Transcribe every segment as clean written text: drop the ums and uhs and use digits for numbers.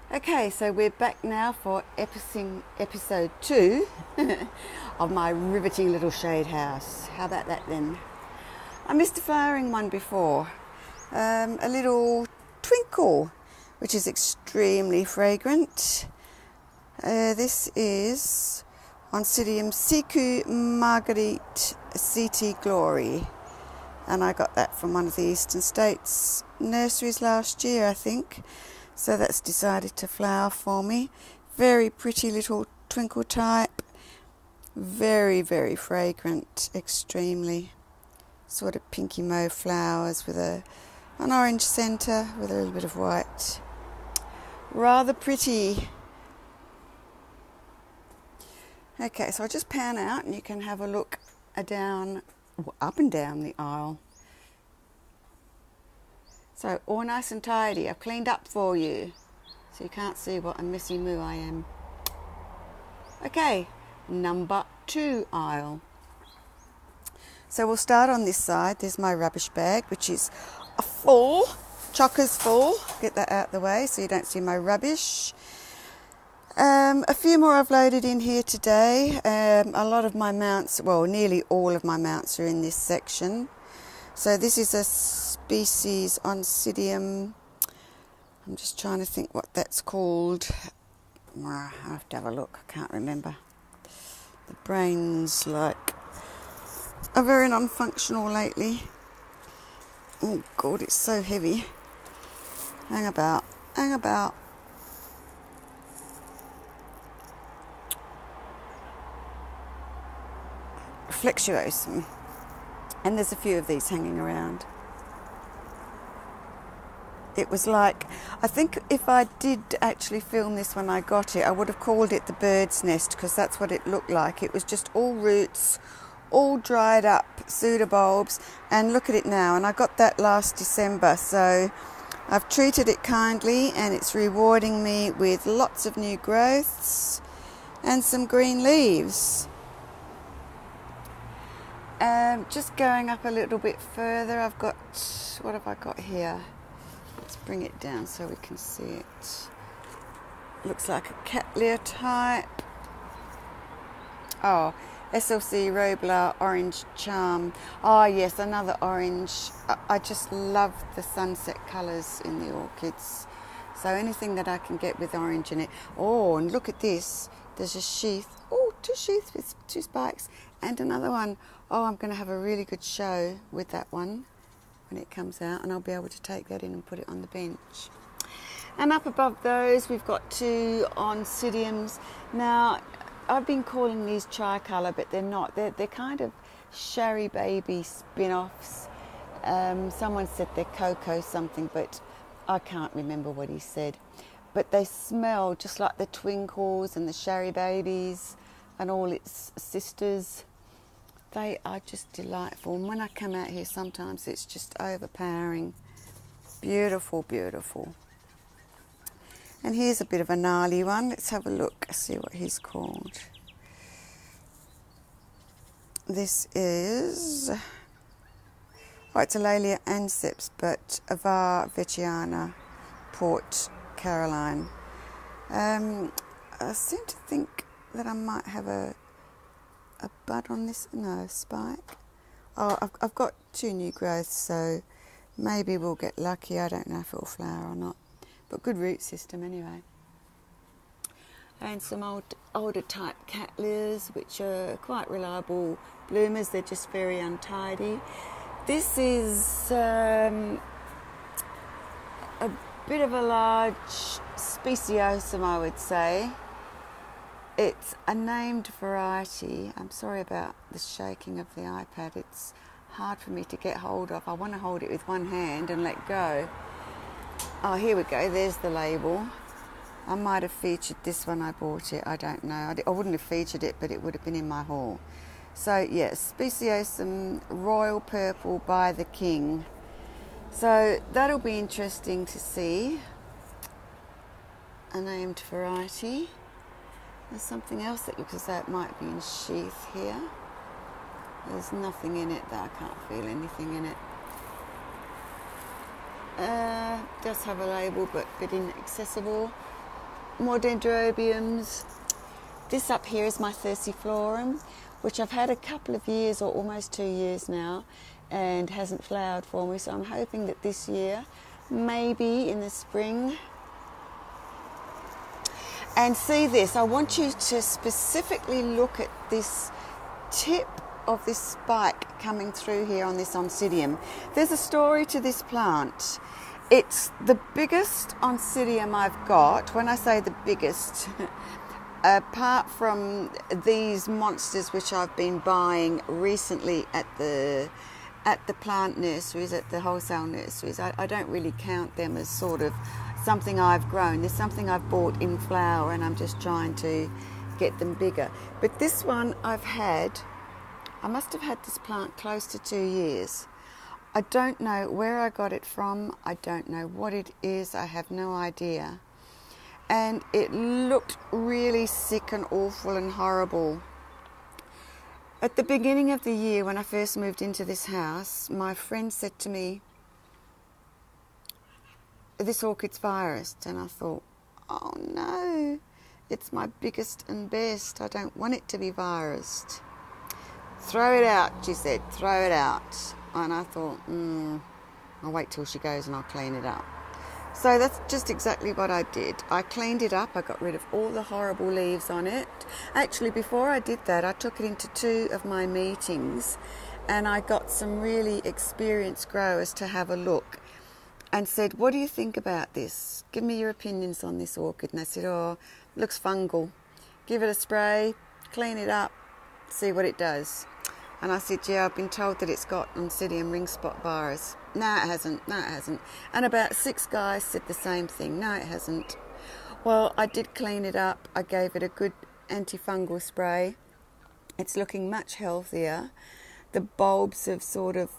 Okay, so we're back now for episode 2 of my riveting little shade house. How about that then? I missed a flowering one before. A little twinkle, which is extremely fragrant. This is Oncidium Siku Marguerite CT Glory. And I got that from one of the Eastern States nurseries last year, I think. So that's decided to flower for me. Very pretty little twinkle type. Very, very fragrant, extremely. Sort of pinky mauve flowers with an orange centre with a little bit of white. Rather pretty. Okay, so I'll just pan out and you can have a look up and down the aisle. So all nice and tidy. I've cleaned up for you so you can't see what a messy moo I am. Okay, number 2 aisle. So we'll start on this side. There's my rubbish bag, which is full, chockers full. Get that out the way so you don't see my rubbish. A few more I've loaded in here today. A lot of my mounts, well, nearly all of my mounts are in this section. So this is a species Oncidium. I'm just trying to think what that's called. I have to have a look. I can't remember. The brain's are very non-functional lately. Oh God, it's so heavy. Hang about. Flexuosum. And there's a few of these hanging around. It was I think if I did actually film this when I got it, I would have called it the bird's nest because that's what it looked like. It was just all roots, all dried up pseudobulbs, and look at it now. And I got that last December, so I've treated it kindly and it's rewarding me with lots of new growths and some green leaves. Just going up a little bit further, what have I got here? Let's bring it down so we can see it. Looks like a Cattleya type. Oh, SLC Roblar Orange Charm. Oh yes, another orange. I just love the sunset colours in the orchids. So anything that I can get with orange in it. Oh, and look at this. There's a sheath. Oh, 2 sheaths with 2 spikes. And another one. Oh, I'm going to have a really good show with that one when it comes out. And I'll be able to take that in and put it on the bench. And up above those, we've got 2 Oncidiums. Now, I've been calling these tricolour, but they're not. They're kind of Sherry Baby spin-offs. Someone said they're cocoa something, but I can't remember what he said. But they smell just like the Twinkles and the Sherry Babies and all its sisters. They are just delightful. And when I come out here, sometimes it's just overpowering. Beautiful, beautiful. And here's a bit of a gnarly one. Let's have a look, see what he's called. This is... Oh, it's Alalia anceps, but Avar Veciana, Port Caroline. I seem to think that I might have a bud on this. No, spike. Oh, I've got 2 new growths, so maybe we'll get lucky. I don't know if it'll flower or not. But good root system anyway. And some older type Cattleyas, which are quite reliable bloomers. They're just very untidy. This is a bit of a large speciosum, I would say. It's a named variety. I'm sorry about the shaking of the iPad. It's hard for me to get hold of. I want to hold it with one hand and let go. Oh, here we go. There's the label. I might have featured this when I bought it. I don't know. I wouldn't have featured it, but it would have been in my haul. So, yes, Speciosum Royal Purple by the King. So, that'll be interesting to see. A named variety. There's something else that looks as though it might be in sheath here. There's nothing in it that I can't feel anything in it. Does have a label, but inaccessible. more dendrobiums. This up here is my Thirsiflorum, which I've had a couple of years, or almost 2 years now, and hasn't flowered for me. So I'm hoping that this year, maybe in the spring. And see this, I want you to specifically look at this tip of this spike coming through here on this Oncidium. There's a story to this plant. It's the biggest Oncidium I've got. When I say the biggest, apart from these monsters which I've been buying recently at the plant nurseries, at the wholesale nurseries, I don't really count them as sort of something I've grown. There's something I've bought in flower and I'm just trying to get them bigger. But this one I must have had this plant close to 2 years. I don't know where I got it from. I don't know what it is. I have no idea. And it looked really sick and awful and horrible. At the beginning of the year, when I first moved into this house, my friend said to me, "This orchid's virused." And I thought, oh no, it's my biggest and best. I don't want it to be virused. "Throw it out," she said, "throw it out." And I thought, I'll wait till she goes and I'll clean it up. So that's just exactly what I did. I cleaned it up. I got rid of all the horrible leaves on it. Actually, before I did that, I took it into 2 of my meetings and I got some really experienced growers to have a look and said, "What do you think about this? Give me your opinions on this orchid." And they said, "Oh, looks fungal. Give it a spray, clean it up, see what it does." And I said, "Yeah, I've been told that it's got Oncidium ring spot virus." "No, it hasn't. No, it hasn't." And about 6 guys said the same thing. "No, it hasn't." Well, I did clean it up. I gave it a good antifungal spray. It's looking much healthier. The bulbs have sort of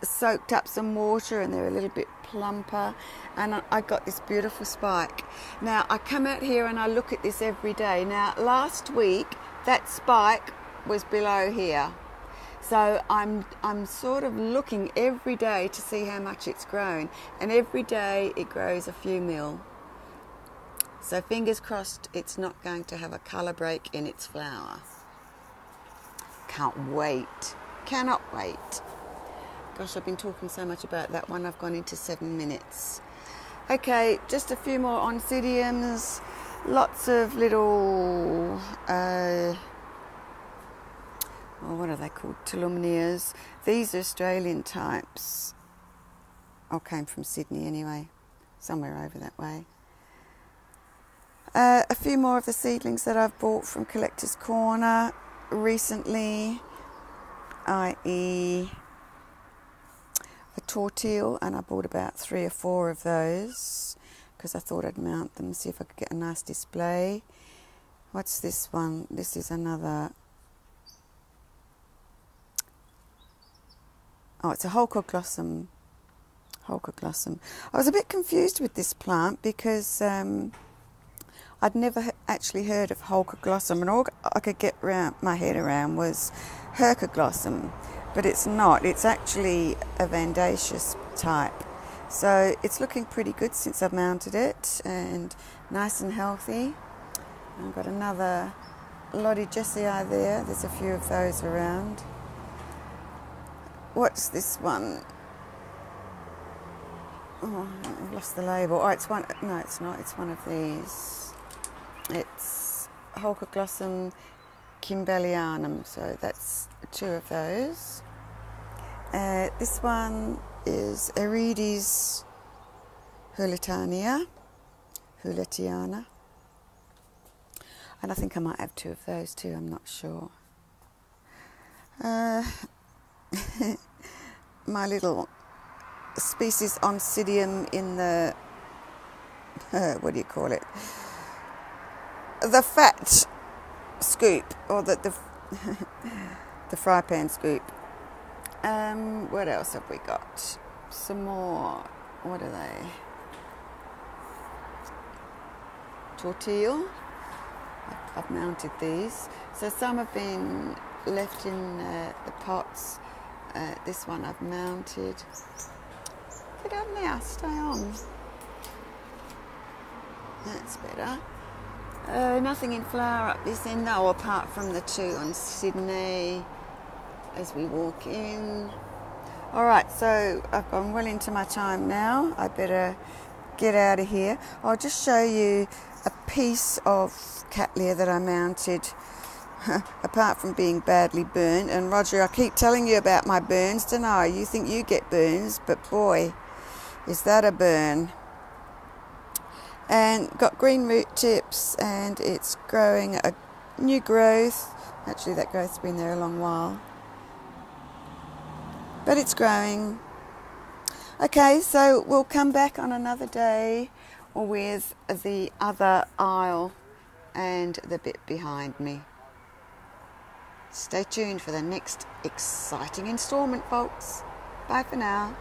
soaked up some water and they're a little bit plumper. And I got this beautiful spike. Now, I come out here and I look at this every day. Now, last week, that spike was below here. So I'm sort of looking every day to see how much it's grown, and every day it grows a few mil. So fingers crossed it's not going to have a colour break in its flower. Can't wait. Cannot wait. Gosh, I've been talking so much about that one, I've gone into 7 minutes. Okay, just a few more Oncidiums. Lots of little what are they called? Tulumnias. These are Australian types. Came from Sydney anyway, somewhere over that way. A few more of the seedlings that I've bought from Collector's Corner recently, i.e. a tortille, and I bought about 3 or 4 of those because I thought I'd mount them, see if I could get a nice display. What's this one? This is another... Oh, it's a Holcoglossum. Holcoglossum. I was a bit confused with this plant because I'd never actually heard of Holcoglossum, and all I could get my head around was Hercoglossum, but it's not. It's actually a Vandaceous type. So it's looking pretty good since I've mounted it, and nice and healthy. I've got another Lottie Jessii there. There's a few of those around. What's this one? Oh, I've lost the label. Oh, it's one. No, it's not. It's one of these. It's Holcoglossum Kimbellianum. So that's 2 of those. This one is Aerides Huletiana. And I think I might have 2 of those too. I'm not sure. My little species Oncidium in the what do you call it? The fat scoop, or the the fry pan scoop. What else have we got? Some more. What are they? Tortille. I've mounted these. So some have been left in the pots. This one I've mounted. Get on now, stay on. That's better. Nothing in flower up this end though, apart from the two on Sydney as we walk in. Alright, so I've gone well into my time now. I better get out of here. I'll just show you a piece of cattleya that I mounted apart from being badly burned. And Roger, I keep telling you about my burns, don't I? You think you get burns, but boy, is that a burn. And got green root tips, and it's growing a new growth. Actually, that growth's been there a long while, but it's growing. Okay, so we'll come back on another day with the other aisle and the bit behind me. Stay tuned for the next exciting installment, folks. Bye for now.